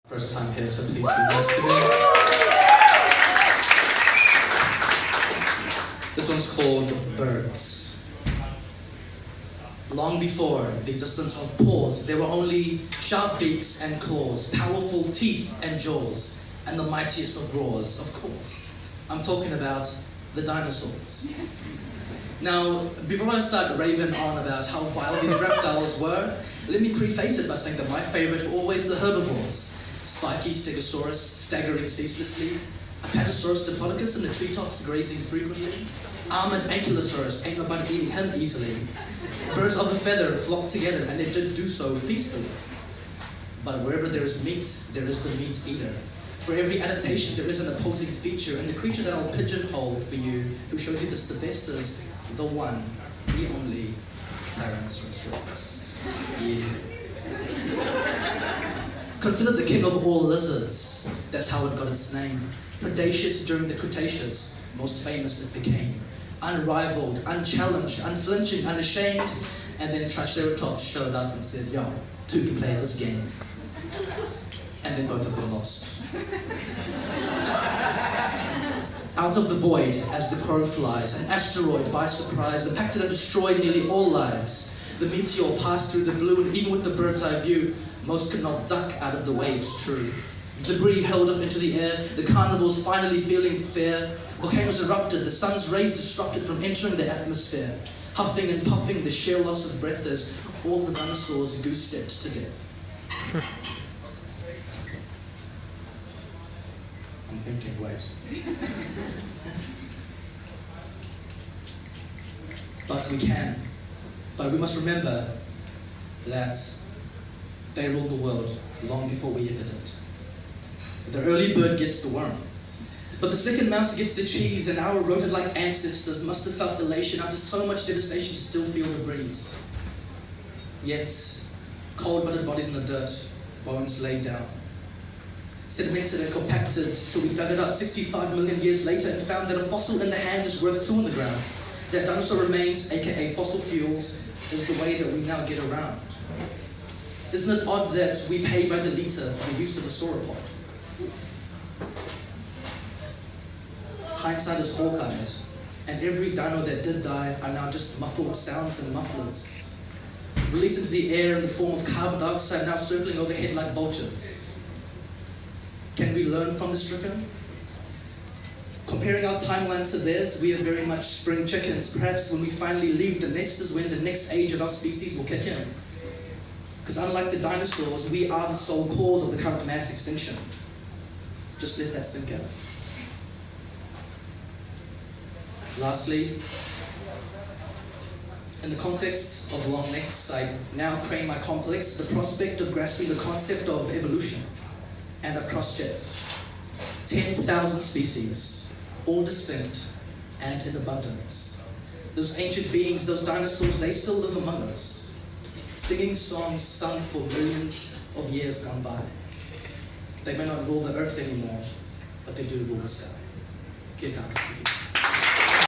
First time here, so please be nice to me. This one's called Birds. Long before the existence of paws, there were only sharp beaks and claws, powerful teeth and jaws, and the mightiest of roars, of course. I'm talking about the dinosaurs. Now, before I start raving on about how vile these reptiles were, let me preface it by saying that my favorite were always the herbivores. Spiky stegosaurus staggering ceaselessly, Apatosaurus diplodocus in the treetops grazing frequently, armored ankylosaurus, ain't nobody beating him easily. Birds of a feather flock together, and they did do so peacefully. But wherever there is meat, there is the meat eater. For every adaptation, there is an opposing feature, and the creature that I'll pigeonhole for you, who shows you this the best, is the one, the only Tyrannosaurus Rex. Yeah. Considered the king of all lizards, that's how it got its name. Predacious during the Cretaceous, most famous it became. Unrivaled, unchallenged, unflinching, unashamed, and then Triceratops showed up and says, yo, two can play this game. And then both of them lost. Out of the void, as the crow flies, an asteroid by surprise impacted and destroyed nearly all lives. The meteor passed through the blue, and even with the bird's eye view, most could not duck out of the waves, true. Debris hurled up into the air, the carnivores finally feeling fair. Volcanoes erupted, the sun's rays disrupted from entering the atmosphere. Huffing and puffing, the sheer loss of breath as all the dinosaurs goose-stepped to death. I'm thinking, wait. But we can. But we must remember that they ruled the world long before we ever did. The early bird gets the worm, but the second mouse gets the cheese, and our rodent-like ancestors must have felt elation after so much devastation to still feel the breeze. Yet, cold-blooded bodies in the dirt, bones laid down, sedimented and compacted till we dug it up 65 million years later and found that a fossil in the hand is worth two on the ground. That dinosaur remains, aka fossil fuels, is the way that we now get around. Isn't it odd that we pay by the litre for the use of a sauropod? Hindsight is hawk-eyed, and every dino that did die are now just muffled sounds and mufflers, released into the air in the form of carbon dioxide now circling overhead like vultures. Can we learn from the stricken? Comparing our timeline to theirs, we are very much spring chickens. Perhaps when we finally leave the nest is when the next age of our species will kick in. Because unlike the dinosaurs, we are the sole cause of the current mass extinction. Just let that sink in. Lastly, in the context of long necks, I now crane my complex the prospect of grasping the concept of evolution. And I've cross-checked 10,000 species, all distinct and in abundance. Those ancient beings, those dinosaurs, they still live among us, singing songs sung for millions of years gone by. They may not rule the earth anymore, but they do rule the sky. Kick out.